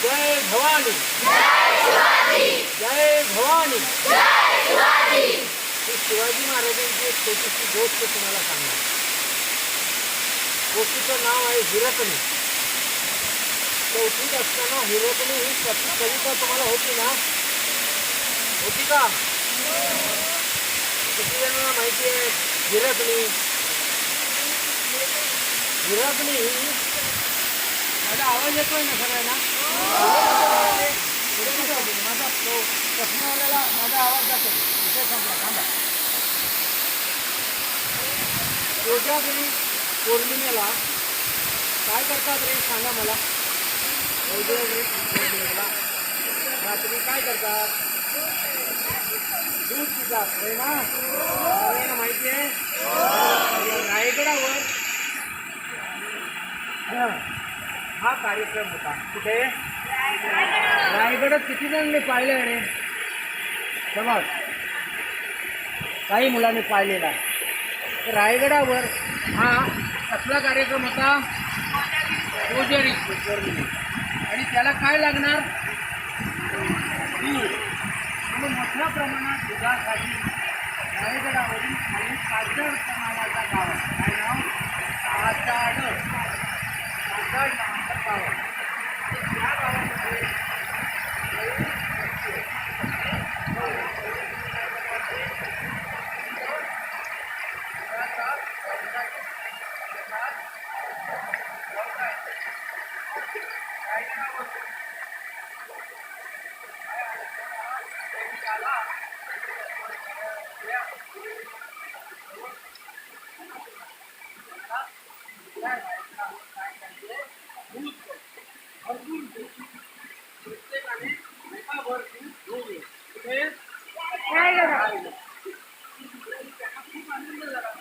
जय भवानी, जय भवानी. ही शिवाजी महाराजांची एक छोटीशी गोष्ट तुम्हाला सांगणार. गोष्टीचं नाव आहे हिरकणी. चौथीत असताना हिरकणी ही कविता तुम्हाला होती ना? होती का? किती जणांना माहिती आहे हिरकणी? हिरकणी ही माझा आवाज येतोय ना सगळ्यांना? माझा चष्मावाल्याला माझा आवाज जातो. विषय संपला. थांबा. कोजागिरी पौर्णिमेला काय करतात रे सांगा मला. कोजागिरी पौर्णिमेला रात्री काय करतात? दूध पितात रे ना? सगळ्यांना माहिती आहे. रायगडावर हा कार्यक्रम होता. कुठे? रायगडात किती जणांनी पाहिलं रे? समज काही मुलांनी पाहिलेला. रायगडावर हा कसला कार्यक्रम होता? कोजागिरी पौर्णिमा. आणि त्याला काय लागणार? दूध. म्हणून मोठ्या प्रमाणात दुधासाठी रायगडावरून खाली काजळ नावाचा गाव आहे. काय नाव? काजळ. काजळ नावाचं गाव आहे. त्या गावामध्ये प्रत्येकाने एकावर दूध घेऊन कुठे? रायगड. त्यांना खूप आनंद झाला.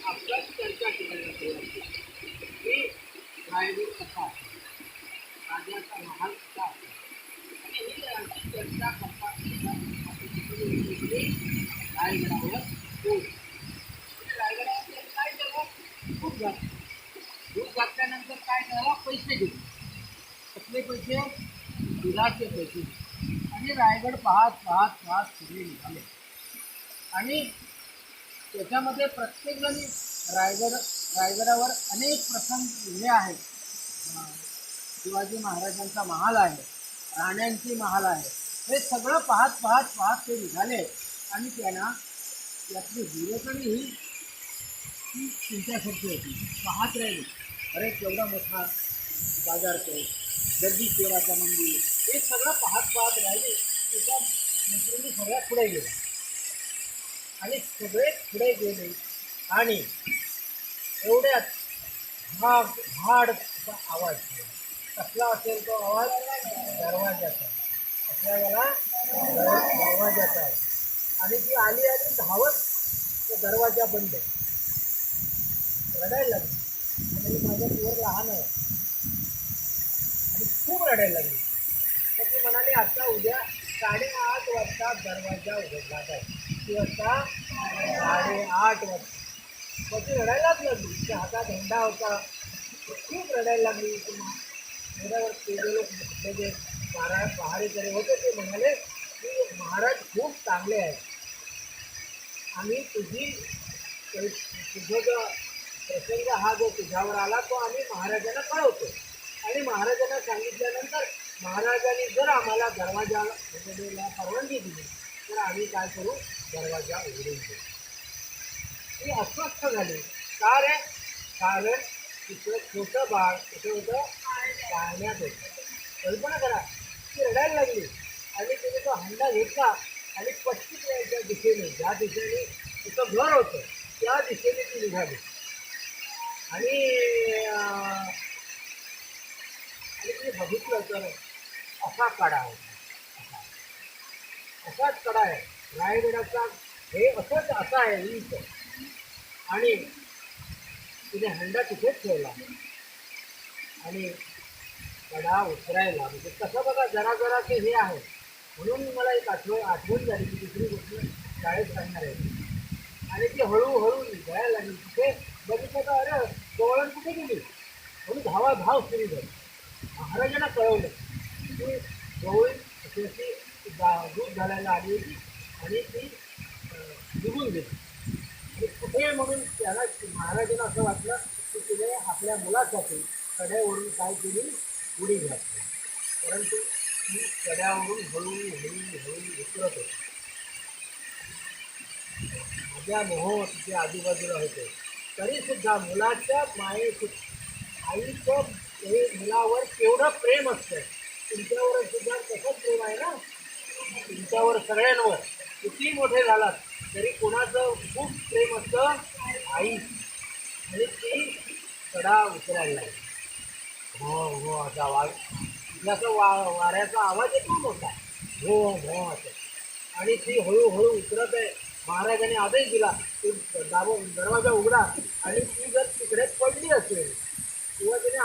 आपल्याच चर्चा केली की रायगड कसा राजाचा महाल कसा आणि ही आमची चर्चा करतात. रायगडावर दूध. रायगडावर काय केलं? दूध घातलं. दूध घातल्यानंतर काय करायला? पैसे घेतले. कसले पैसे? दुधाचे पैसे. आणि रायगड पाहत पाहत पाहत सगळे निघाले. आणि त्याच्यामध्ये प्रत्येकजणी रायगडावर अनेक प्रसंग लिहिले आहेत. शिवाजी महाराजांचा महाल आहे, राण्यांची महाल आहे. हे सगळं पाहत पाहत पाहत ते निघाले. आणि त्यांना यातली हिरकणी ही तुमच्यासारखी होती. पाहत राहिली. अरे केवढा मोठा बाजारपेठ, गर्दी देवाचं मंदिर, हे सगळं पाहत पाहत राहिले. त्याच्या मैत्रिणी सगळ्या पुढे गेल्या आणि सगळे पुढे गेले. आणि एवढ्यात भाडचा आवाज केला. कसला असेल तो आवाज? दरवाजाचा. कसला गेला? दरवाजाचा आहे. आणि ती आली आणि धावत तो दरवाजा बंद. रडायला लागली. म्हणजे माझं पोर लहान आहे आणि खूप रडायला लागली. तर ती म्हणाली आता उद्या 8:30 वाजता दरवाजा उघडला जाईल. किती वाजता? 8:30 वाजता. मग ती रडायलाच लागली. तिच्या हातात झेंडा होता. खूप रडायला लागली. घोड्यावर ते जे पहारेकरी होते ते म्हणाले की महाराज खूप चांगले आहेत. आम्ही तुझी तुझं जो प्रसंग हा जो तुझ्यावर आला तो आम्ही महाराजांना कळवतो आणि महाराजांना सांगितल्यानंतर महाराजांनी जर आम्हाला दरवाजा उघडण्याला परवानगी दिली तर आम्ही काय करू, दरवाजा उघडून देऊ. ती अस्वस्थ झाली. का रे? कारण तिथं छोटं बाळ कुठे होतं, पाळण्यात होतं. कल्पना करा, ती रडायला लागली आणि तिने तो हंडा घेतला आणि पश्चिम यायच्या दिशेने, ज्या दिशेने तिचं घर होतं त्या दिशेने ती निघाली. आणि आणि तिने बघितलं तर असा कडा होता, असाच कडा आहे रायगडाचा, हे असंच असा आहे वीस. आणि तिने हंडा तिथेच ठेवला आणि कडा उतरायला, म्हणजे कसं बघा जरा जराचे हे आहे. म्हणून मला एक आठवण झाली की दुसरी गोष्ट शाळेत सांगणार आहे. आणि ती हळूहळू निघायला लागली. तिथे बघितलं तर अरे गवळण कुठे गेली म्हणून धाव सुरू झाली. महाराजांना कळवलं की गवळी अशी दूध घालायला आली होती आणि ती निघून गेली. आणि कुठे म्हणून त्याला महाराजांना असं वाटलं की तिने आपल्या मुलासाठी कड्यावरून काय केली, उडी घातली. परंतु ती कड्यावरून हळू उतरत होती. माझ्या मोह तिथे आजूबाजूला होते, तरीसुद्धा मुलाच्या आईचं हे मुलावर केवढं प्रेम असतं. तुमच्यावर सुद्धा तसंच प्रेम आहे ना, तुमच्यावर सगळ्यांवर. किती मोठे झालात तरी कोणाचं खूप प्रेम असतं, आई. आणि ती कडा उतरायला लागली. हो हो असा जसं वाऱ्याचा आवाज येतो मोठा, हो हो असं. आणि ती हळूहळू उतरत आहे. महाराजांनी आदेश दिला की दरवाजा उघडा. आणि ती जर तिकडे पडली असेल किंवा तिने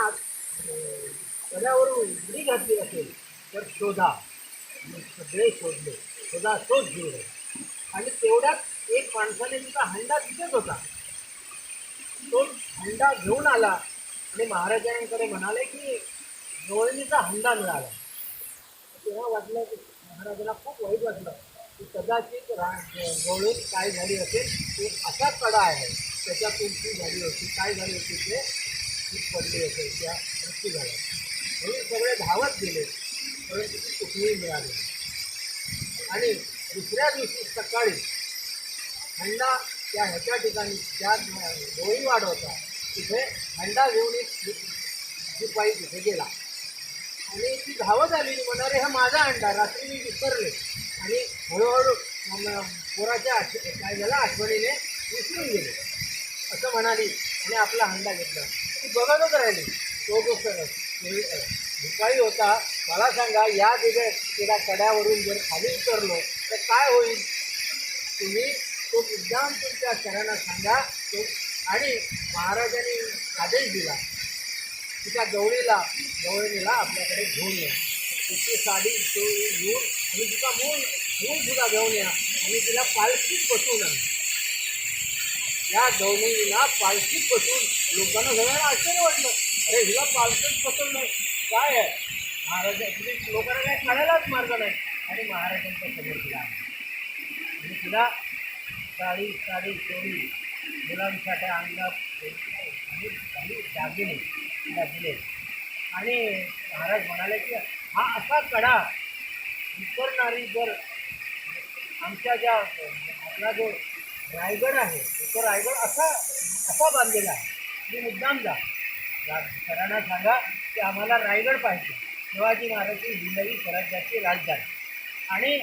कड्यावरून उडी घातली असेल तर शोधा. सगळे शोधले, शोध घेऊन. आणि तेवढ्यात एक माणसाने तिचा हंडा तिथेच होता, तो हंडा घेऊन आला आणि महाराजांकडे म्हणाले की गवळणीचा हंडा मिळाला. तेव्हा वाटलं की महाराजांना खूप वाईट वाटलं की कदाचित गवळण काय झाली असेल, तो असा कडा आहे त्याच्यातून ती झाली होती, काय झाली होती ते ती पडली असेल, त्या मृत्यू झाला. म्हणून सगळे धावत गेले परंतु ती कुठेही मिळाली. आणि दुसऱ्या दिवशी सकाळी हंडा त्या ह्याच्या ठिकाणी ज्या डोळी वाढ होता तिथे हंडा घेऊन एक शिपाई तिथे गेला आणि ती धावत आली म्हणाले हा माझा हंडा, रात्री मी विसरले. आणि हळूहळू पोराच्या काय झालं आठवणीने विसरून गेले असं म्हणाली आणि आपला हंडा घेतला. ती बघतच राहिली. तो जो शिपाई होता, मला सांगा या दिवस तिला कड्यावरून जर खाली उतरलो तर काय होईल, तुम्ही तो मुद्दाम तुमच्या शरणात सांगा. तो आणि महाराजांनी आदेश दिला तिच्या गवळणीला आपल्याकडे घेऊन या, तिची साडी घेऊन आणि तिचा मूल सुद्धा घेऊन या आणि तिला पालखीत बसवून आणा. या गवळणीला पालखीत बसून लोकांना सगळ्यांना आश्चर्य वाटलं, अरे हिला पालखीत बसवलं काय आहे. महाराजा लोकांना काय काढायलाच मार्ग नाही. आणि महाराजांच्या समोर तिला आणि तिला साडी चोरी मुलांसाठी अंगात आणि काही दागिने तिला दिले. आणि महाराज म्हणाले की हा असा कडा उतरणारी जर आमच्या ज्या आपला जो रायगड आहे तो रायगड असा बांधलेला आहे. मी मुद्दाम जा सरांना सांगा की आम्हाला रायगड पाहिजे, शिवाजी महाराजांची हिंदवी स्वराज्याची राजधानी. आणि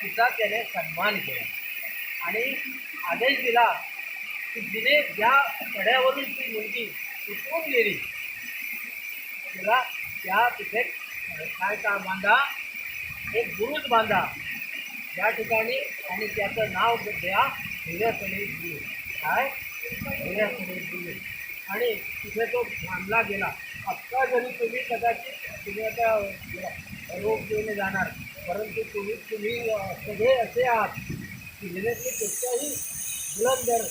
तिचा त्याने सन्मान केला आणि आदेश दिला की जिने ज्या कड्यावरून ती मुलगी उतरून गेली तिला त्या तिथे काय का बांधा, एक बुरुज बांधा त्या ठिकाणी आणि त्याचं नाव द्या हिऱ्यासनी बुरुज. काय हिऱ्यासनी बुरुज. आणि तिथे तो बांधला गेला. आत्ता जरी तुम्ही कदाचित तुम्ही आता रोग घेऊन जाणार, परंतु तुम्ही सगळे असे आहात की हिऱ्यासनीपेक्षाही बुलंदर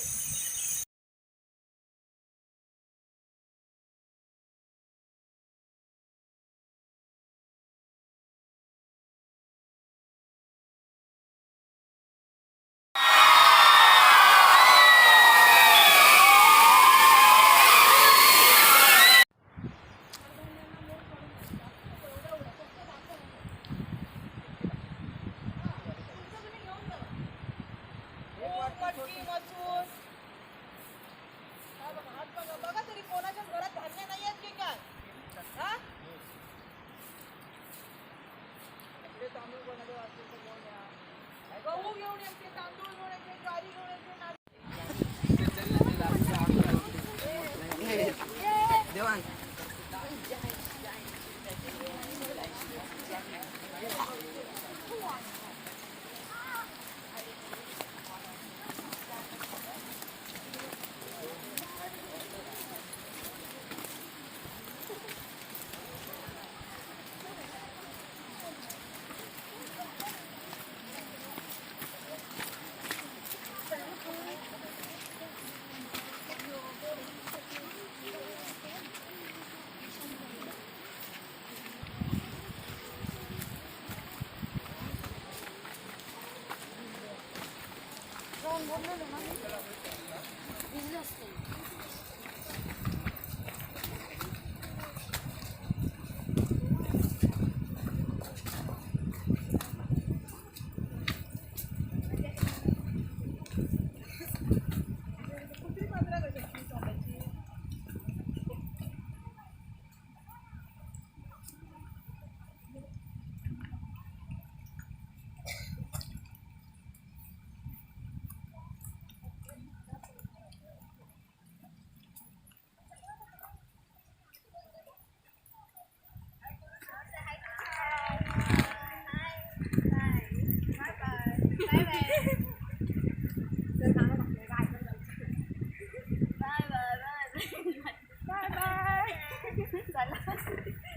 हात बघा बघा तरी कोणाच्या घरात धान्य नाही आहेत की काय हा आपले तांदूळ कोणाचे वाटते तर घेऊन या गहू घेऊन येते तांदूळ घेऊन येते ज्वारी घेऊन येते देवान बाय बाय